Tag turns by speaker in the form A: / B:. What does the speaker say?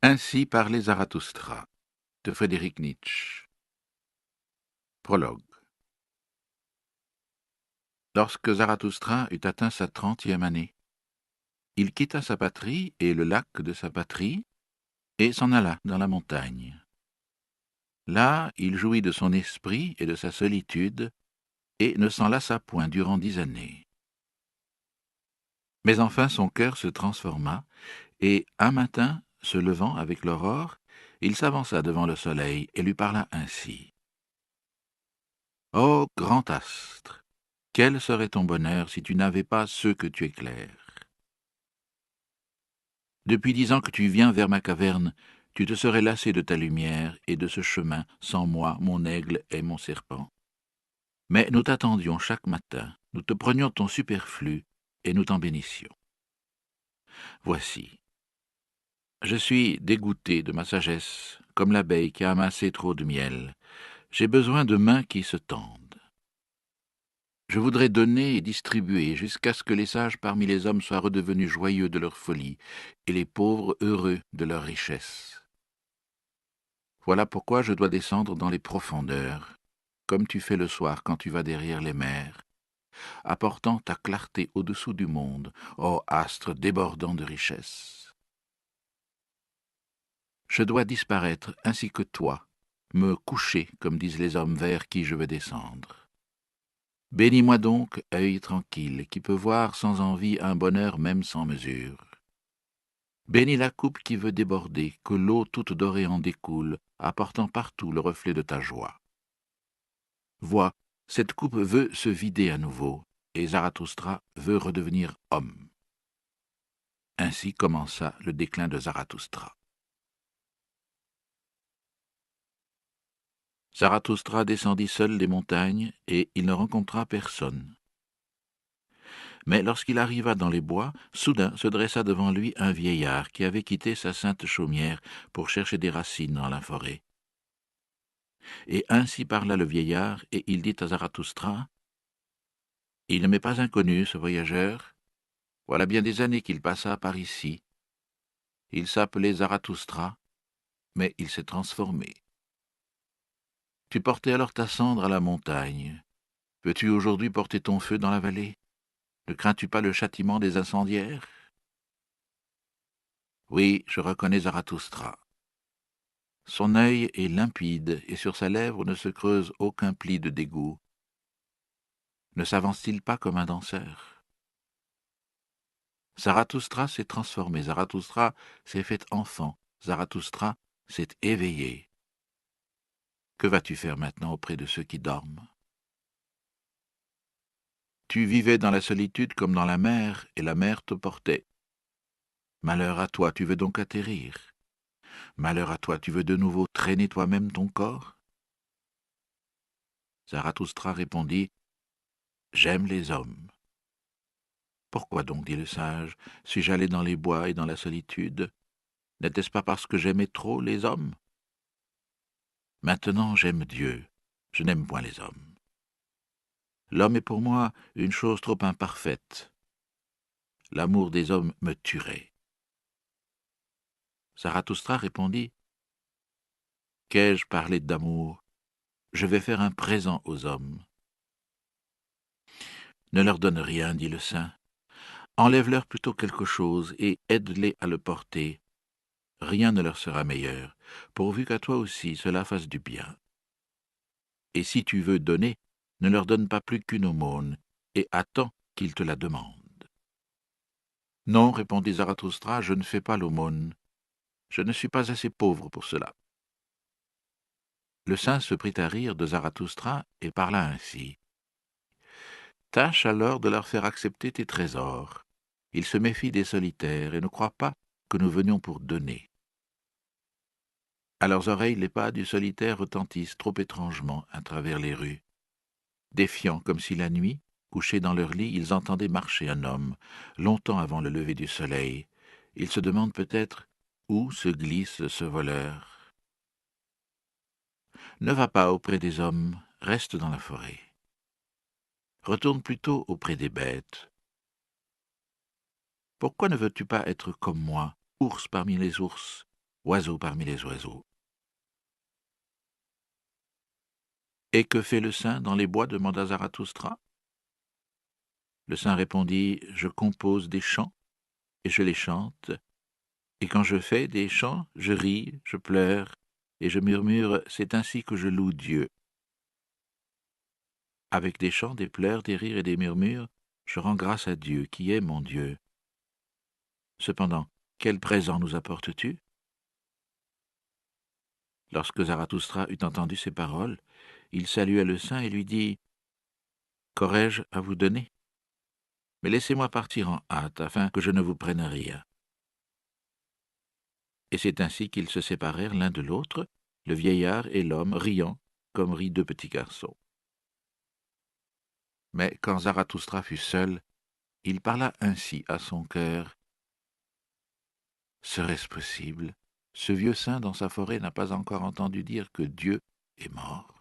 A: Ainsi parlait Zarathustra, de Friedrich Nietzsche. Prologue. Lorsque Zarathustra eut atteint sa 30e année, il quitta sa patrie et le lac de sa patrie, et s'en alla dans la montagne. Là, il jouit de son esprit et de sa solitude, et ne s'en lassa point durant 10 années. Mais enfin son cœur se transforma, et un matin, se levant avec l'aurore, il s'avança devant le soleil et lui parla ainsi. « Ô grand astre, quel serait ton bonheur si tu n'avais pas ceux que tu éclaires? Depuis 10 ans que tu viens vers ma caverne, tu te serais lassé de ta lumière et de ce chemin sans moi, mon aigle et mon serpent. Mais nous t'attendions chaque matin, nous te prenions ton superflu et nous t'en bénissions. Voici. Je suis dégoûté de ma sagesse, comme l'abeille qui a amassé trop de miel. J'ai besoin de mains qui se tendent. Je voudrais donner et distribuer jusqu'à ce que les sages parmi les hommes soient redevenus joyeux de leur folie et les pauvres heureux de leur richesse. Voilà pourquoi je dois descendre dans les profondeurs, comme tu fais le soir quand tu vas derrière les mers, apportant ta clarté au-dessous du monde, ô astre débordant de richesse. Je dois disparaître ainsi que toi, me coucher, comme disent les hommes vers qui je veux descendre. Bénis-moi donc, œil tranquille, qui peut voir sans envie un bonheur même sans mesure. Bénis la coupe qui veut déborder, que l'eau toute dorée en découle, apportant partout le reflet de ta joie. Vois, cette coupe veut se vider à nouveau, et Zarathustra veut redevenir homme. Ainsi commença le déclin de Zarathustra. Zarathustra descendit seul les montagnes, et il ne rencontra personne. Mais lorsqu'il arriva dans les bois, soudain se dressa devant lui un vieillard qui avait quitté sa sainte chaumière pour chercher des racines dans la forêt. Et ainsi parla le vieillard, et il dit à Zarathustra, « Il ne m'est pas inconnu, ce voyageur. Voilà bien des années qu'il passa par ici. Il s'appelait Zarathustra, mais il s'est transformé. Tu portais alors ta cendre à la montagne. Peux-tu aujourd'hui porter ton feu dans la vallée? Ne crains-tu pas le châtiment des incendiaires? Oui, je reconnais Zarathustra. Son œil est limpide et sur sa lèvre ne se creuse aucun pli de dégoût. Ne s'avance-t-il pas comme un danseur? Zarathustra s'est transformé, Zarathustra s'est fait enfant, Zarathustra s'est éveillé. Que vas-tu faire maintenant auprès de ceux qui dorment? Tu vivais dans la solitude comme dans la mer, et la mer te portait. Malheur à toi, tu veux donc atterrir. Malheur à toi, tu veux de nouveau traîner toi-même ton corps? Zarathustra répondit, J'aime les hommes. Pourquoi donc, dit le sage, suis-je allé dans les bois et dans la solitude? N'était-ce pas parce que j'aimais trop les hommes? Maintenant j'aime Dieu, je n'aime point les hommes. L'homme est pour moi une chose trop imparfaite. L'amour des hommes me tuerait. Zarathustra répondit, Qu'ai-je parlé d'amour? Je vais faire un présent aux hommes. Ne leur donne rien, dit le saint. Enlève-leur plutôt quelque chose et aide-les à le porter. Rien ne leur sera meilleur, pourvu qu'à toi aussi cela fasse du bien. Et si tu veux donner, ne leur donne pas plus qu'une aumône, et attends qu'ils te la demandent. Non, répondit Zarathustra, je ne fais pas l'aumône. Je ne suis pas assez pauvre pour cela. Le saint se prit à rire de Zarathustra et parla ainsi. Tâche alors de leur faire accepter tes trésors. Ils se méfient des solitaires et ne croient pas que nous venions pour donner. À leurs oreilles, les pas du solitaire retentissent trop étrangement à travers les rues. Défiants comme si la nuit, couchés dans leur lit, ils entendaient marcher un homme, longtemps avant le lever du soleil. Ils se demandent peut-être où se glisse ce voleur. Ne va pas auprès des hommes, reste dans la forêt. Retourne plutôt auprès des bêtes. Pourquoi ne veux-tu pas être comme moi, ours parmi les ours, oiseau parmi les oiseaux. Et que fait le saint dans les bois demanda Zarathustra. Le saint répondit, je compose des chants, et je les chante, et quand je fais des chants, je ris, je pleure, et je murmure, c'est ainsi que je loue Dieu. Avec des chants, des pleurs, des rires et des murmures, je rends grâce à Dieu, qui est mon Dieu. Cependant, quel présent nous apportes-tu? Lorsque Zarathustra eut entendu ces paroles, il salua le saint et lui dit, qu'aurais-je à vous donner? Mais laissez-moi partir en hâte, afin que je ne vous prenne rien. Et c'est ainsi qu'ils se séparèrent l'un de l'autre, le vieillard et l'homme, riant, comme rient deux petits garçons. Mais quand Zarathustra fut seul, il parla ainsi à son cœur. Serait-ce possible? Ce vieux saint dans sa forêt n'a pas encore entendu dire que Dieu est mort.